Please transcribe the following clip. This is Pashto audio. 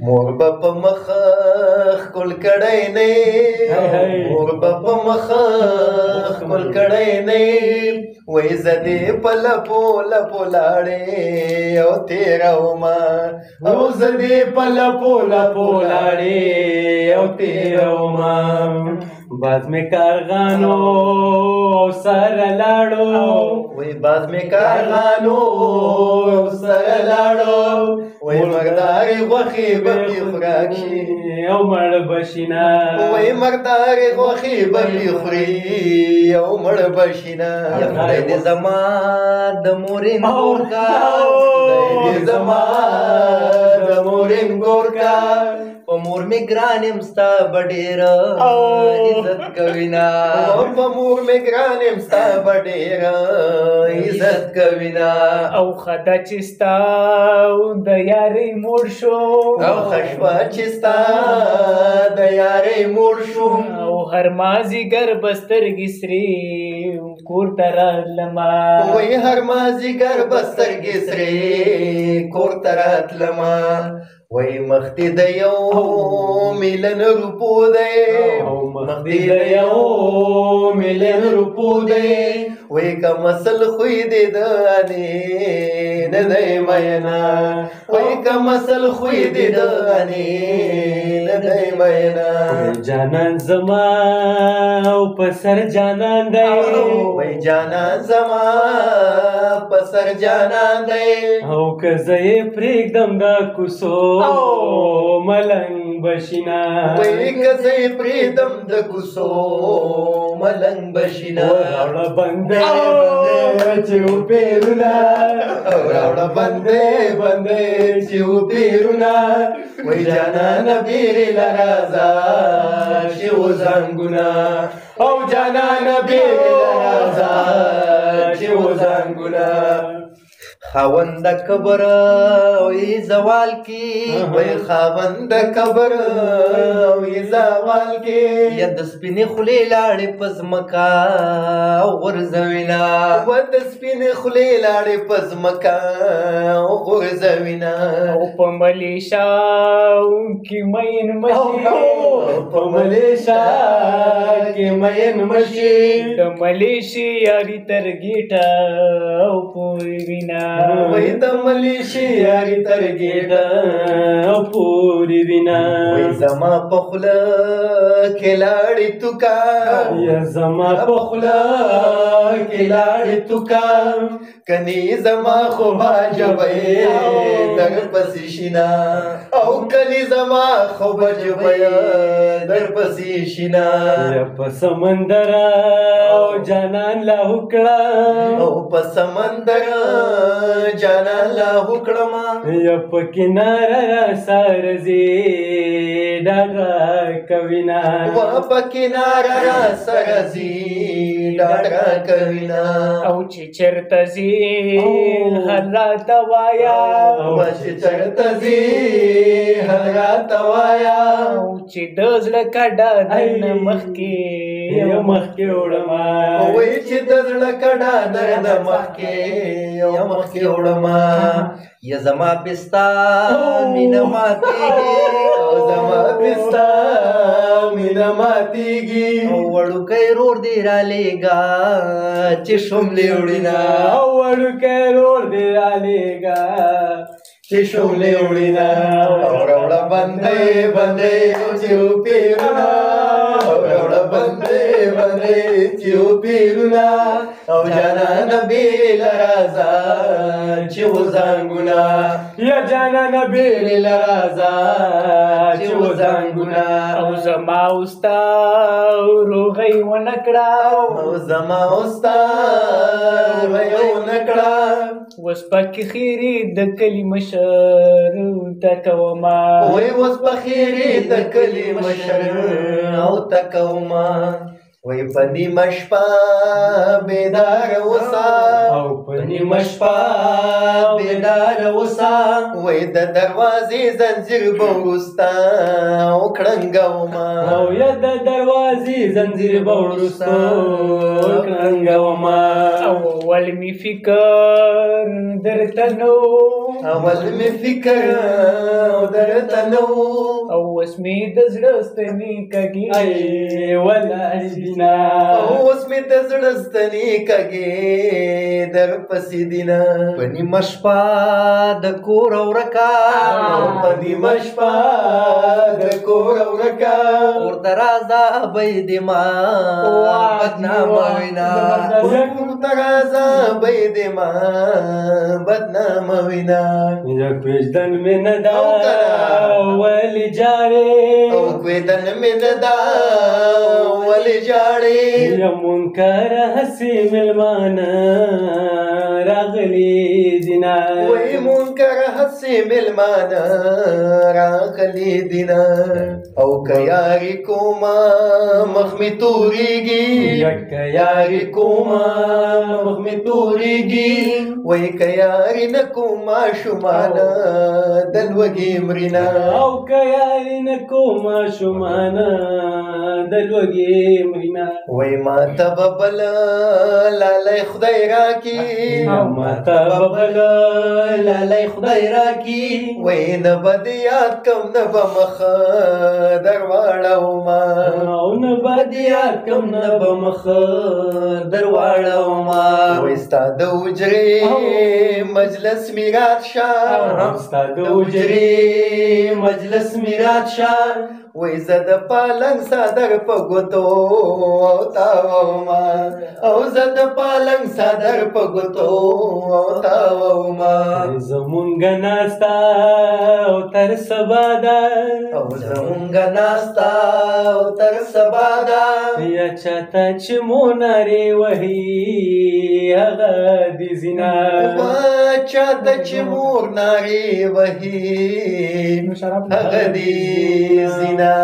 مور به په مخه ښکل کړی نه مور به په مخه ښکل کړی نه وایي زه دې په لپو لپو لاړې او تېرومه او زه دې په لپو لپو لاړې او تېرومه باز مې کارغانو او سره لاړو وای باز مې کارغانو او سره لاړو وای مردارې غوښې به مې خوراک شي او مړ به شي نه وای مردارې غوښې به مې خوري او مړ به شي نه خدای دې زما د مورین ګورکا خدای دې زما د مورین ګورکا په مور مې ګران یم ستا به ډېره عزت کوي نه په مور مې ګران یم ستا به ډېره عزت کوي نه او خده چې ستا د یارۍ موړ شو او ښه شوه چې ستا د یارۍ موړ شوم او هر مازدیګر به سترګې سرې کور ته راتلمه وایي هر مازدیګر به سترګې سرې کور ته راتلمه وای مختی د یو میلن روپو دی مختی د یو میلن روپو دی وای کم اصل خوی دی دانی نه دی مینا وای کم اصل خوی دی دانی نه دی مینا جانان زما او په سر جانان دی وای جانان زما په سر جانان دی او که زه یې پرېږدم دا کوڅو ملنګ بشینا وای که زه یې پرېږدم د کوڅو ملنګ بشینا راوړه بندې چې وپېرونه راوړه بندې بندې چې وپېرونه وای جانانه بیرې له رازه چې وزنګونه او جانانه بیرې له رازه چې وزنګونه خاوند کبر وی زوال کی وی خاوند کبر وی زوال کی یا د سپینې خولې لاړې په ځمکه غورځوینه و د سپینې خولې لاړې په ځمکه غورځوینه او په ملیشا کې مین مشي په ملیشا کې مین مشي د ملیشي یاري تر ګیټه او پورې وینا وای د ملیشي یاري تر ګیټه او پورې وینا وای زما په خوله کې لاړې توکا یا زما په خوله کې لاړې توکا کني زما خو باجوي در پسې شینا او کني زما خو باجوي در پسې شینا یا په سمندر او جانان لا وکړه او په سمندر جانان لا وکړما یا په کناره را سارځي ډاډه کوینا و په کناره را سرځي ډاډه کوینا او چې چرته ځي هر راته وایا او چې چرته ځي هر راته وایا او چې د زړه کډه درنه مخکې یو مخکې وړما وای چې د زړه کډه درنه مخکې یو مخکې وړما یا زما پستا مینه ماتېږي او زما پستا مینه ماتېږي او وړوکی رور دې رالېږه چې شوملې وړینه او وړوکی رور دې رالېږه چې شوملې وړینه او راوړه بندې بندې چې وپېرونه او راوړه بندې بندې چې وپېرونه او جانانه بیرې له رازه چې وزنګونه یا جانانه بیرې له رازه چې وزنګونه او زما اوستا روغی ونه کړه او زما اوستا روغی ونه کړه اوس پکې خیرې د کلي مشر تکوما وای اوس په خیرې د کلي مشر او تکوما وای په نیمه شپه بیداره اوسه او په نیمه شپه بیداره اوسه وای د دروازې زنځیر به وروسته وکړنګومه او یا د دروازې زنځیر به وروسته وکړنګومه اول می فکر درته نو اول می فکر درته نو او اوس می د زړه ستنې کږي ای ولاړې دینه اوس می د زړه ستنې کږې در پسې دینه په نیمه شپه د کور ورکه په نیمه شپه د کور ورکه ورته راځه بی دې ما بدنامه وینا ورته راځه بی دې ما بدنامه وینا یک وجدان مې نه دا ولې جاړې او کویدن مې نه دا ولې جاړې یا منکر هسې مېلمانه راغلي دینه وای منکر هسې مېلمانه راغلي دینه او که یاري کومه مخ مې تورېږي یک یاري کومه مخ مې تورېږي وای که یاري نه کوم ماشومانه د لوږې مرینه او که یاري نه کوم ماشومانه د لوږې مرینه وای ما ته به بله لالی خدای راکي ما ته به بله لالی خدای راکي وای نه به دې یاد کم نه به مخه در واړومه او نه به دې یاد کم نه به مخه در واړومه وای ستا د حجرې مجلس مې رات شه ستا د حجرې مجلس مې رات شه وای زه د پالنګ صدر په ګوتو تاوما او زه د پالنګ صدر په ګوتو تاوما زمونږ ناستا او تر سبا ده او زمونږ ناستا او تر سبا ده یا چاته چې مو نارې وهي هغه دې زینا چاته چې مور نارې وهي هغه دې زینا